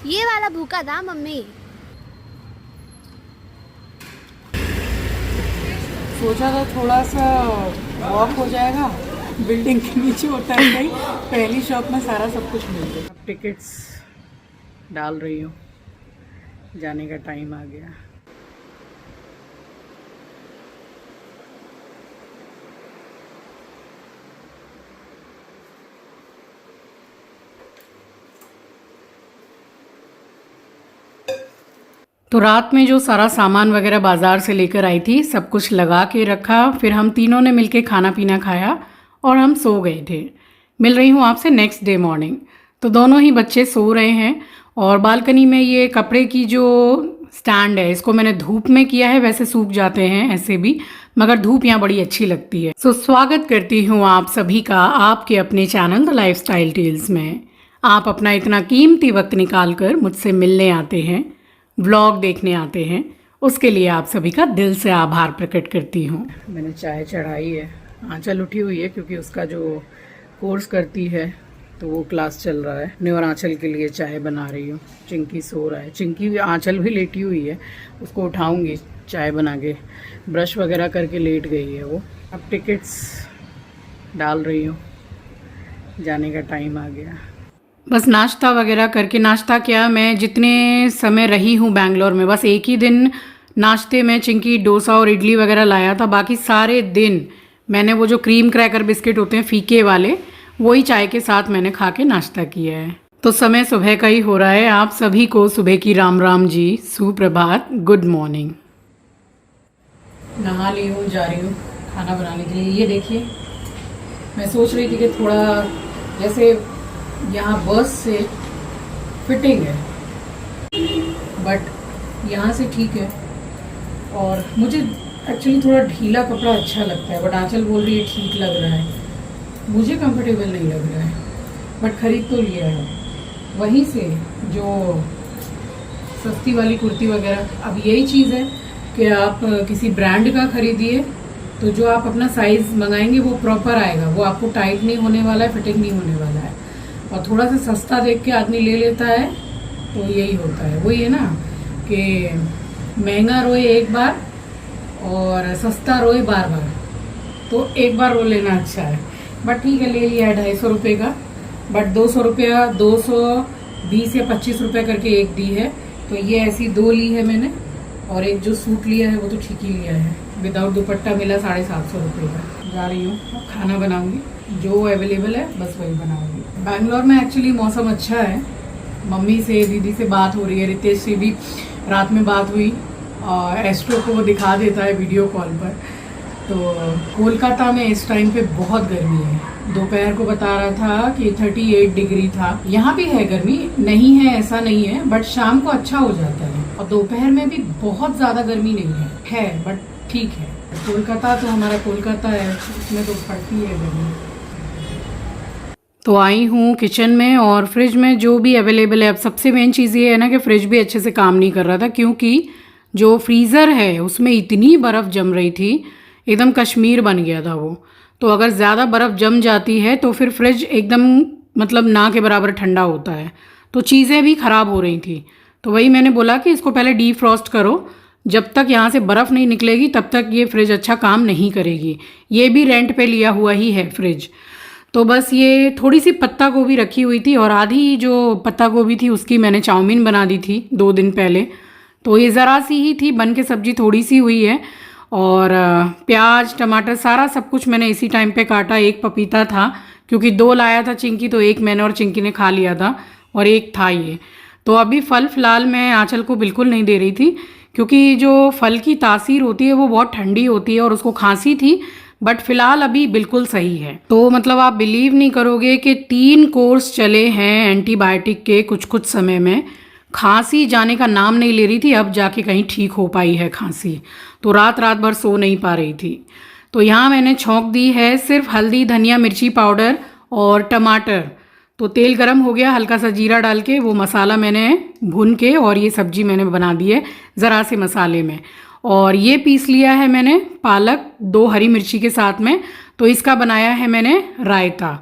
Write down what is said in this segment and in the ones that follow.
ये वाला भूखा था मम्मी। सोचा था थोड़ा सा वॉक हो जाएगा, बिल्डिंग के नीचे होता है कहीं, पहली शॉप में सारा सब कुछ मिल गया। अब टिकट्स डाल रही हूँ, जाने का टाइम आ गया। तो रात में जो सारा सामान वगैरह बाज़ार से लेकर आई थी सब कुछ लगा के रखा, फिर हम तीनों ने मिलके खाना पीना खाया और हम सो गए थे। मिल रही हूँ आपसे नेक्स्ट डे मॉर्निंग। तो दोनों ही बच्चे सो रहे हैं और बालकनी में ये कपड़े की जो स्टैंड है इसको मैंने धूप में किया है, वैसे सूख जाते हैं ऐसे भी, मगर धूप यहाँ बड़ी अच्छी लगती है। सो स्वागत करती हूँ आप सभी का आपके अपने चैनल द लाइफस्टाइल टेल्स में। आप अपना इतना कीमती वक्त निकाल कर मुझसे मिलने आते हैं, व्लॉग देखने आते हैं, उसके लिए आप सभी का दिल से आभार प्रकट करती हूँ। मैंने चाय चढ़ाई है, आंचल उठी हुई है क्योंकि उसका जो कोर्स करती है तो वो क्लास चल रहा है। न्यू और आंचल के लिए चाय बना रही हूँ। चिंकी सो रहा है, चिंकी आंचल भी लेटी हुई है, उसको उठाऊंगी चाय बना के। ब्रश वगैरह करके लेट गई है वो। अब टिकट्स डाल रही हूँ, जाने का टाइम आ गया। बस नाश्ता वगैरह करके, नाश्ता क्या, मैं जितने समय रही हूँ बैंगलोर में बस एक ही दिन नाश्ते में चिंकी डोसा और इडली वगैरह लाया था, बाकी सारे दिन मैंने वो जो क्रीम क्रैकर बिस्किट होते हैं फीके वाले, वही चाय के साथ मैंने खा के नाश्ता किया है। तो समय सुबह का ही हो रहा है। आप सभी को सुबह की राम राम जी, सुप्रभात, गुड मॉर्निंग। नहा ली हूँ, जा रही हूँ खाना बनाने के लिए। ये देखिए, मैं सोच रही थी कि थोड़ा जैसे यहाँ बस से फिटिंग है बट यहाँ से ठीक है, और मुझे एक्चुअली थोड़ा ढीला कपड़ा अच्छा लगता है, बट आंचल बोल रही है ठीक लग रहा है। मुझे कंफर्टेबल नहीं लग रहा है, बट खरीद तो लिया है वहीं से जो सस्ती वाली कुर्ती वगैरह। अब यही चीज़ है कि आप किसी ब्रांड का खरीदिए तो जो आप अपना साइज़ मंगाएंगे वो प्रॉपर आएगा, वो आपको टाइट नहीं होने वाला है, फिटिंग नहीं होने वाला है। और थोड़ा सा सस्ता देख के आदमी ले लेता है तो यही होता है। वही है ना कि महंगा रोए एक बार और सस्ता रोए बार बार, तो एक बार रो लेना अच्छा है। बट ठीक है, ले लिया है 250 रुपये का, बट 200 रुपया 220 या 25 रुपये करके एक दी है। तो ये ऐसी 2 ली है मैंने, और एक जो सूट लिया है वो तो ठीक ही लिया है, विदाउट दुपट्टा मिला 750 रुपये का। जा रही हूँ, खाना बनाऊंगी, जो अवेलेबल है बस वही बनाऊंगी। बैंगलोर में एक्चुअली मौसम अच्छा है। मम्मी से, दीदी से बात हो रही है, रितेश से भी रात में बात हुई, और एस्ट्रो को वो दिखा देता है वीडियो कॉल पर। तो कोलकाता में इस टाइम पे बहुत गर्मी है। दोपहर को बता रहा था कि 38 डिग्री था। यहाँ भी है गर्मी, नहीं है ऐसा नहीं है, बट शाम को अच्छा हो जाता है, और दोपहर में भी बहुत ज्यादा गर्मी नहीं है बट ठीक है। कोलकाता तो हमारा कोलकाता है, उसमें तो पड़ती है गर्मी। तो आई हूँ किचन में, और फ्रिज में जो भी अवेलेबल है। अब सबसे मेन चीज़ ये है ना कि फ्रिज भी अच्छे से काम नहीं कर रहा था, क्योंकि जो फ्रीज़र है उसमें इतनी बर्फ़ जम रही थी, एकदम कश्मीर बन गया था वो। तो अगर ज़्यादा बर्फ़ जम जाती है तो फिर फ्रिज एकदम मतलब ना के बराबर ठंडा होता है, तो चीज़ें भी ख़राब हो रही थी। तो वही मैंने बोला कि इसको पहले डीफ्रॉस्ट करो, जब तक यहाँ से बर्फ़ नहीं निकलेगी तब तक ये फ्रिज अच्छा काम नहीं करेगी। ये भी रेंट पे लिया हुआ ही है फ्रिज। तो बस ये थोड़ी सी पत्ता गोभी रखी हुई थी, और आधी जो पत्ता गोभी थी उसकी मैंने चाउमीन बना दी थी 2 दिन पहले। तो ये ज़रा सी ही थी, बन के सब्जी थोड़ी सी हुई है। और प्याज टमाटर सारा सब कुछ मैंने इसी टाइम पे काटा। एक पपीता था, क्योंकि 2 लाया था चिंकी, तो एक मैंने और चिंकी ने खा लिया था, और एक था ये। तो अभी फल फिलहाल मैं आंचल को बिल्कुल नहीं दे रही थी, क्योंकि जो फल की तासीर होती है वो बहुत ठंडी होती है, और उसको खांसी थी, बट फिलहाल अभी बिल्कुल सही है। तो मतलब आप बिलीव नहीं करोगे कि 3 कोर्स चले हैं एंटीबायोटिक के कुछ कुछ समय में, खांसी जाने का नाम नहीं ले रही थी। अब जाके कहीं ठीक हो पाई है खांसी, तो रात रात भर सो नहीं पा रही थी। तो यहाँ मैंने छौंक दी है सिर्फ हल्दी, धनिया, मिर्ची पाउडर और टमाटर। तो तेल गरम हो गया, हल्का सा जीरा डाल के वो मसाला मैंने भून के, और ये सब्जी मैंने बना दी है ज़रा से मसाले में। और ये पीस लिया है मैंने पालक 2 हरी मिर्ची के साथ में, तो इसका बनाया है मैंने रायता।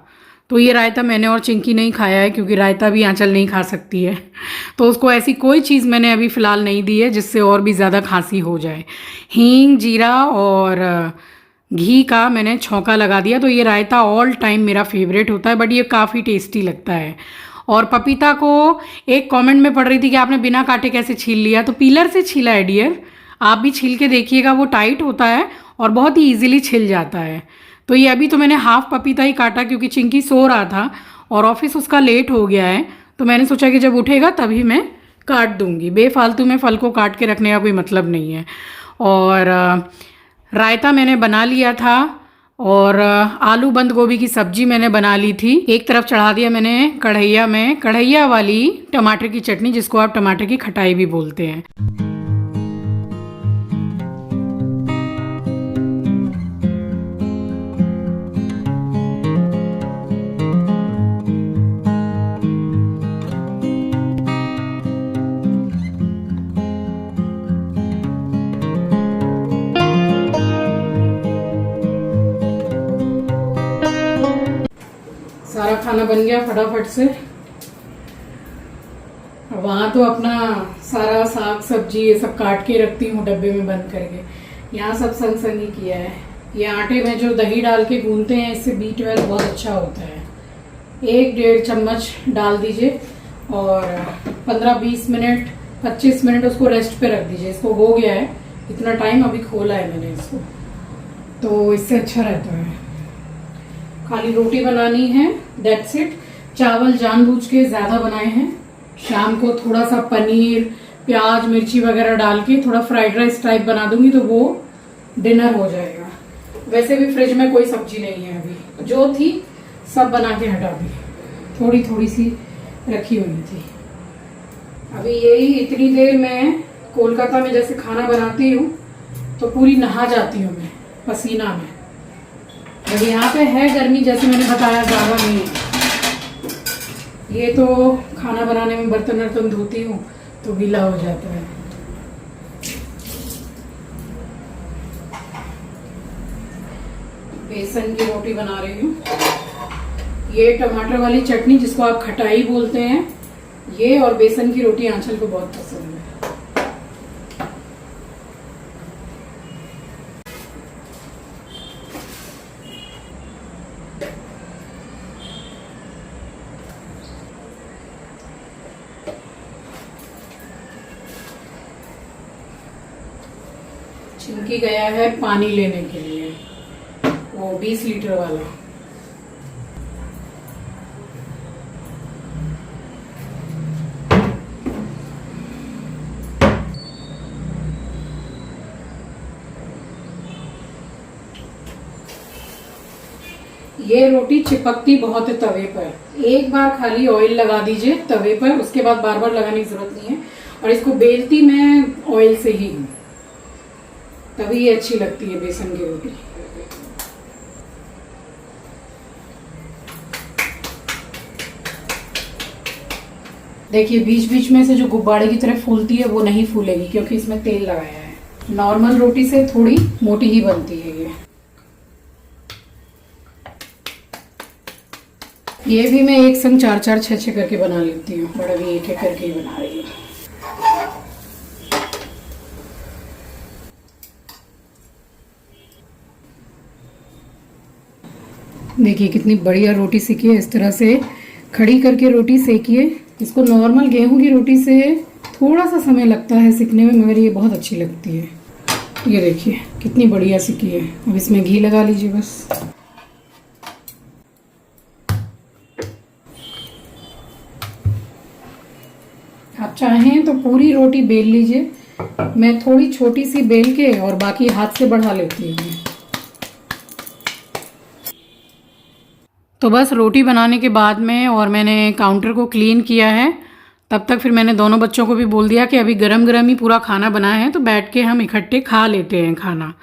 तो ये रायता मैंने और चिंकी नहीं खाया है, क्योंकि रायता भी आंचल नहीं खा सकती है। तो उसको ऐसी कोई चीज़ मैंने अभी फ़िलहाल नहीं दी है जिससे और भी ज़्यादा खांसी हो जाए। हींग, जीरा और घी का मैंने छौंका लगा दिया। तो ये रायता ऑल टाइम मेरा फेवरेट होता है, बट ये काफ़ी टेस्टी लगता है। और पपीता को एक कमेंट में पढ़ रही थी कि आपने बिना काटे कैसे छील लिया, तो पीलर से छीला है डियर। आप भी छील के देखिएगा, वो टाइट होता है और बहुत ही ईजिली छिल जाता है। तो ये अभी तो मैंने हाफ पपीता ही काटा क्योंकि चिंकी सो रहा था और ऑफिस उसका लेट हो गया है, तो मैंने सोचा कि जब उठेगा तभी मैं काट दूंगी। बेफालतू में फल को काट के रखने का कोई मतलब नहीं है। और रायता मैंने बना लिया था और आलू बंद गोभी की सब्जी मैंने बना ली थी। एक तरफ चढ़ा दिया मैंने कढ़ैया में कढ़ैया वाली टमाटर की चटनी, जिसको आप टमाटर की खटाई भी बोलते हैं। सारा खाना बन गया फटाफट से। वहाँ तो अपना सारा साग सब्जी ये सब काट के रखती हूँ डब्बे में बंद करके। यहाँ सब संग संग ही किया है। ये आटे में जो दही डाल के गूंथते हैं, इससे B12 बहुत अच्छा होता है। 1-1.5 चम्मच डाल दीजिए और 15-20 मिनट 25 मिनट उसको रेस्ट पे रख दीजिए। इसको हो गया है इतना टाइम, अभी खोला है मैंने इसको, तो इससे अच्छा रहता है। खाली रोटी बनानी है, दैट्स इट। चावल जानबूझ के ज़्यादा बनाए हैं। शाम को थोड़ा सा पनीर, प्याज, मिर्ची वगैरह डाल के थोड़ा फ्राइड राइस टाइप बना दूंगी, तो वो डिनर हो जाएगा। वैसे भी फ्रिज में कोई सब्जी नहीं है अभी, जो थी सब बना के हटा दी, थोड़ी थोड़ी सी रखी हुई थी। अभी यही इतनी देर मैं कोलकाता में जैसे खाना बनाती हूँ तो पूरी नहा जाती हूँ मैं पसीना में। अभी यहाँ पे है गर्मी, जैसे मैंने बताया ज़्यादा नहीं है। ये तो खाना बनाने में बर्तन वर्तन धोती हूँ तो गीला हो जाता है। बेसन की रोटी बना रही हूँ। ये टमाटर वाली चटनी, जिसको आप खटाई बोलते हैं, ये और बेसन की रोटी आंचल को बहुत पसंद है। चिंकी गया है पानी लेने के लिए, वो 20 लीटर वाला। ये रोटी चिपकती बहुत है तवे पर। एक बार खाली ऑयल लगा दीजिए तवे पर, उसके बाद बार बार लगाने की जरूरत नहीं है। और इसको बेलती मैं ऑयल से ही हूँ, तभी ये अच्छी लगती है बेसन की रोटी। देखिए बीच बीच में से जो गुब्बारे की तरह फूलती है वो नहीं फूलेगी, क्योंकि इसमें तेल लगाया है। नॉर्मल रोटी से थोड़ी मोटी ही बनती है ये भी मैं एक संग 4-4 6-6 करके बना लेती हूँ, बट अभी एक एक करके ही बना रही हूँ। देखिए कितनी बढ़िया रोटी सेकी है। इस तरह से खड़ी करके रोटी सेकिए। इसको नॉर्मल गेहूं की रोटी से थोड़ा सा समय लगता है सिकने में, मगर ये बहुत अच्छी लगती है। ये देखिए कितनी बढ़िया सिकी है। अब इसमें घी लगा लीजिए बस। आप चाहें तो पूरी रोटी बेल लीजिए, मैं थोड़ी छोटी सी बेल के और बाकी हाथ से बढ़ा लेती हूँ। तो बस रोटी बनाने के बाद में और मैंने काउंटर को क्लीन किया है, तब तक फिर मैंने दोनों बच्चों को भी बोल दिया कि अभी गरम गरम ही पूरा खाना बना है, तो बैठ के हम इकट्ठे खा लेते हैं खाना।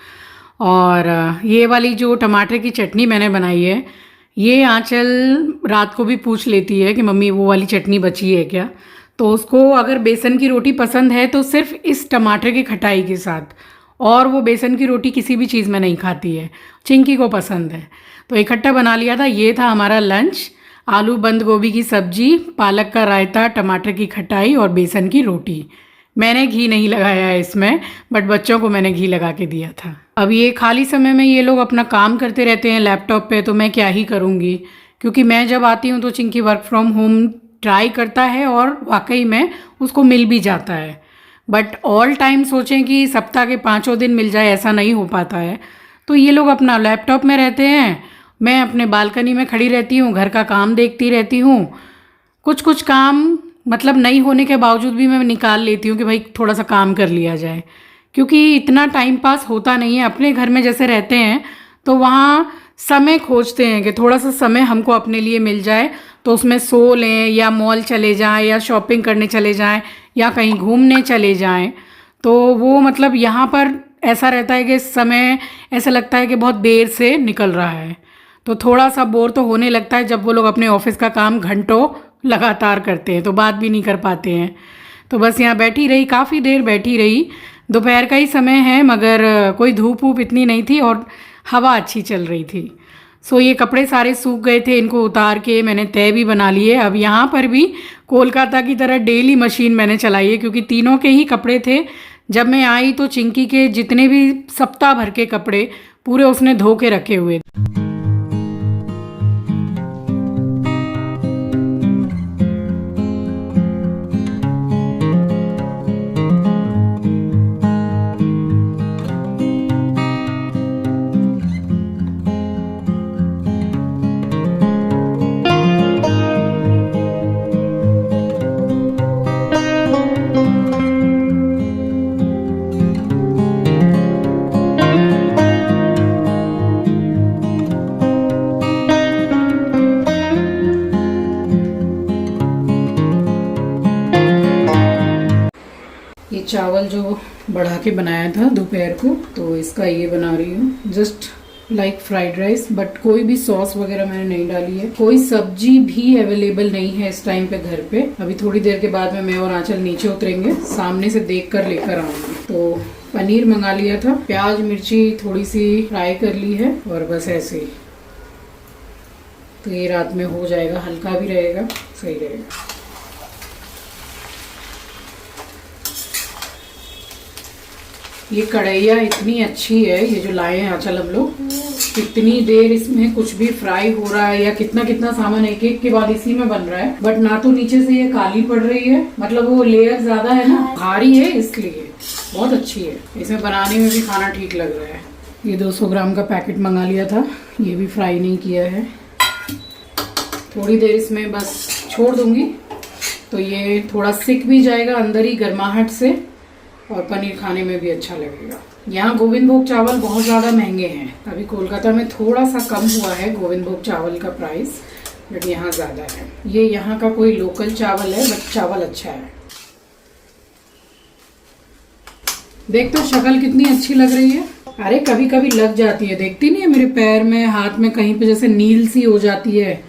और ये वाली जो टमाटर की चटनी मैंने बनाई है, ये आंचल रात को भी पूछ लेती है कि मम्मी वो वाली चटनी बची है क्या। तो उसको अगर बेसन की रोटी पसंद है तो सिर्फ इस टमाटर की खटाई के साथ, और वो बेसन की रोटी किसी भी चीज़ में नहीं खाती है। चिंकी को पसंद है, तो इकट्ठा बना लिया था। ये था हमारा लंच। आलू बंद गोभी की सब्जी, पालक का रायता, टमाटर की खटाई और बेसन की रोटी। मैंने घी नहीं लगाया है इसमें, बट बच्चों को मैंने घी लगा के दिया था। अब ये खाली समय में ये लोग अपना काम करते रहते हैं लैपटॉप पे, तो मैं क्या ही करूँगी, क्योंकि मैं जब आती हूँ तो Chinki work from home try करता है और वाकई में उसको मिल भी जाता है। बट ऑल टाइम सोचें कि सप्ताह के 5 दिन मिल जाए, ऐसा नहीं हो पाता है। तो ये लोग अपना लैपटॉप में रहते हैं, मैं अपने बालकनी में खड़ी रहती हूँ, घर का काम देखती रहती हूँ। कुछ कुछ काम मतलब नहीं होने के बावजूद भी मैं निकाल लेती हूँ कि भाई थोड़ा सा काम कर लिया जाए, क्योंकि इतना टाइम पास होता नहीं है। अपने घर में जैसे रहते हैं तो वहाँ समय खोजते हैं कि थोड़ा सा समय हमको अपने लिए मिल जाए, तो उसमें सो लें या मॉल चले जाएं या शॉपिंग करने चले जाएं या कहीं घूमने चले जाएं। तो वो मतलब यहाँ पर ऐसा रहता है कि समय ऐसा लगता है कि बहुत देर से निकल रहा है। तो थोड़ा सा बोर तो होने लगता है जब वो लोग अपने ऑफिस का काम घंटों लगातार करते हैं, तो बात भी नहीं कर पाते हैं। तो बस यहाँ बैठी रही, काफ़ी देर बैठी रही। दोपहर का ही समय है, मगर कोई धूप वूप इतनी नहीं थी और हवा अच्छी चल रही थी। सो ये कपड़े सारे सूख गए थे, इनको उतार के मैंने तय भी बना लिए। अब यहाँ पर भी कोलकाता की तरह डेली मशीन मैंने चलाई है, क्योंकि तीनों के ही कपड़े थे। जब मैं आई तो चिंकी के जितने भी सप्ताह भर के कपड़े पूरे उसने धो के रखे हुए। ये चावल जो बढ़ा के बनाया था दोपहर को, तो इसका ये बना रही हूँ, just like fried rice. But कोई भी सॉस वगैरह मैंने नहीं डाली है, कोई सब्जी भी अवेलेबल नहीं है इस टाइम पे घर पे। अभी थोड़ी देर के बाद में मैं और आंचल नीचे उतरेंगे, सामने से देख कर लेकर आऊंगी। तो पनीर मंगा लिया था, प्याज मिर्ची थोड़ी सी फ्राई कर ली है और बस ऐसे ही। तो ये रात में हो जाएगा, हल्का भी रहेगा, सही रहेगा। ये कढ़ैया इतनी अच्छी है, ये जो लाए हैं आंचल हम लोग, कितनी देर इसमें कुछ भी फ्राई हो रहा है या कितना कितना सामान एक एक के बाद इसी में बन रहा है। बट ना तो नीचे से ये काली पड़ रही है, मतलब वो लेयर ज्यादा है ना, भारी है, इसलिए बहुत अच्छी है। इसमें बनाने में भी खाना ठीक लग रहा है। ये 200 ग्राम का पैकेट मंगा लिया था, ये भी फ्राई नहीं किया है। थोड़ी देर इसमें बस छोड़ दूंगी तो ये थोड़ा सिक भी जाएगा अंदर ही गर्माहट से, और पनीर खाने में भी अच्छा लगेगा। यहाँ गोविंद भोग चावल बहुत ज़्यादा महंगे हैं, अभी कोलकाता में थोड़ा सा कम हुआ है गोविंद भोग चावल का प्राइस, बट यहाँ ज़्यादा है। ये यहाँ का कोई लोकल चावल है, बट चावल अच्छा है। देख तो शक्ल कितनी अच्छी लग रही है। अरे कभी कभी लग जाती है, देखती नहीं है मेरे पैर में, हाथ में कहीं पे जैसे नील सी हो जाती है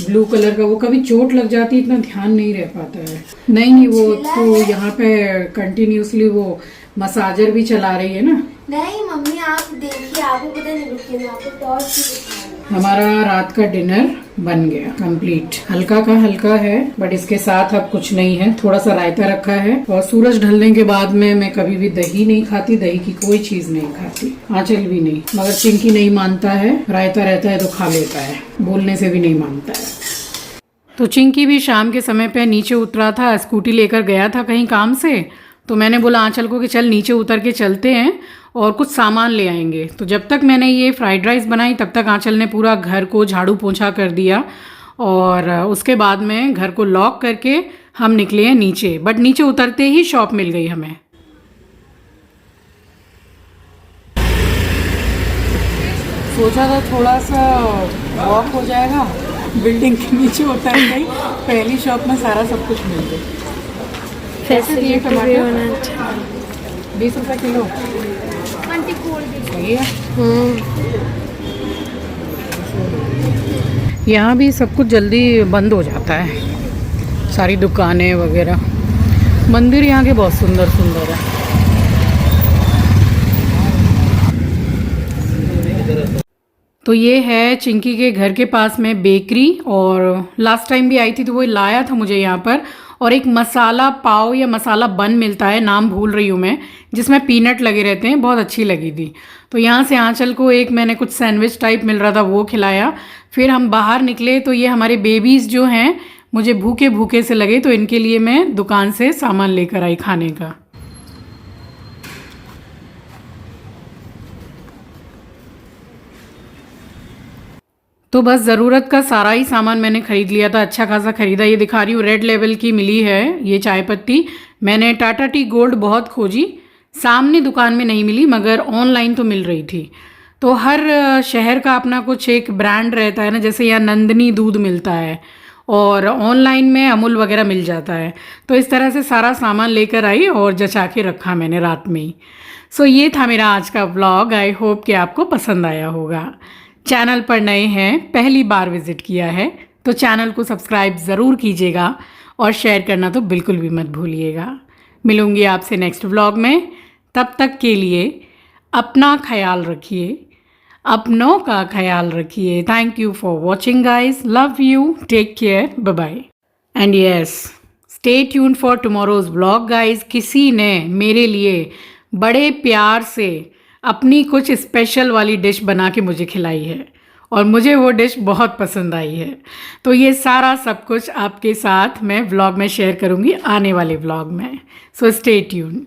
ब्लू कलर का, वो कभी चोट लग जाती है, इतना ध्यान नहीं रह पाता है। नहीं वो तो यहाँ पे कंटिन्यूसली वो मसाजर भी चला रही है ना। नहीं मम्मी आप देखिए, आपको पता नहीं, रुकिए मैं आपको टॉर्च दिखा रही हूं। हमारा रात का डिनर बन गया कंप्लीट। हल्का का हल्का है, बट इसके साथ अब कुछ नहीं है। थोड़ा सा रायता रखा है, और सूरज ढलने के बाद में मैं कभी भी दही नहीं खाती, दही की कोई चीज नहीं खाती, आंचल भी नहीं। मगर चिंकी नहीं मानता है, रायता रहता है तो खा लेता है, बोलने से भी नहीं मानता है। तो चिंकी भी शाम के समय पे नीचे उतरा था, स्कूटी लेकर गया था कहीं काम से। तो मैंने बोला आंचल को कि चल नीचे उतर के चलते हैं और कुछ सामान ले आएंगे। तो जब तक मैंने ये फ्राइड राइस बनाई तब तक आंचल ने पूरा घर को झाड़ू पोंछा कर दिया, और उसके बाद में घर को लॉक करके हम निकले हैं नीचे। बट नीचे उतरते ही शॉप मिल गई हमें। सोचा था थोड़ा सा वॉक हो जाएगा, बिल्डिंग के नीचे उतर गई, पहली शॉप में सारा सब कुछ मिल गया। कैसे दिए टमाटर? 20 रुपये किलो। सही है। यहाँ भी सब कुछ जल्दी बंद हो जाता है, सारी दुकानें वगैरह। मंदिर यहाँ के बहुत सुंदर सुंदर है। तो ये है चिंकी के घर के पास में बेकरी, और लास्ट टाइम भी आई थी तो वो लाया था मुझे यहाँ पर। और एक मसाला पाव या मसाला बन मिलता है, नाम भूल रही हूँ मैं, जिसमें पीनट लगे रहते हैं, बहुत अच्छी लगी थी। तो यहाँ से आंचल को एक मैंने कुछ सैंडविच टाइप मिल रहा था वो खिलाया। फिर हम बाहर निकले तो ये हमारे बेबीज़ जो हैं मुझे भूखे भूखे से लगे, तो इनके लिए मैं दुकान से सामान लेकर आई खाने का। तो बस ज़रूरत का सारा ही सामान मैंने ख़रीद लिया था, अच्छा खासा ख़रीदा। ये दिखा रही हूँ रेड लेवल की मिली है ये चाय पत्ती। मैंने टाटा टी गोल्ड बहुत खोजी, सामने दुकान में नहीं मिली, मगर ऑनलाइन तो मिल रही थी। तो हर शहर का अपना कुछ एक ब्रांड रहता है ना, जैसे यहाँ नंदनी दूध मिलता है और ऑनलाइन में अमूल वगैरह मिल जाता है। तो इस तरह से सारा सामान लेकर आई और जचा के रखा मैंने रात में ही। सो ये था मेरा आज का व्लॉग। आई होप कि आपको पसंद आया होगा। चैनल पर नए हैं, पहली बार विज़िट किया है तो चैनल को सब्सक्राइब ज़रूर कीजिएगा और शेयर करना तो बिल्कुल भी मत भूलिएगा। मिलूँगी आपसे नेक्स्ट व्लॉग में, तब तक के लिए अपना ख्याल रखिए, अपनों का ख्याल रखिए। Thank you for watching guys, love you, take care, bye bye. And yes, stay tune for tomorrow's vlog guys. किसी ने मेरे लिए बड़े प्यार से अपनी कुछ स्पेशल वाली डिश बना के मुझे खिलाई है और मुझे वो डिश बहुत पसंद आई है। तो ये सारा सब कुछ आपके साथ मैं व्लॉग में शेयर करूँगी आने वाले व्लॉग में। So stay tune.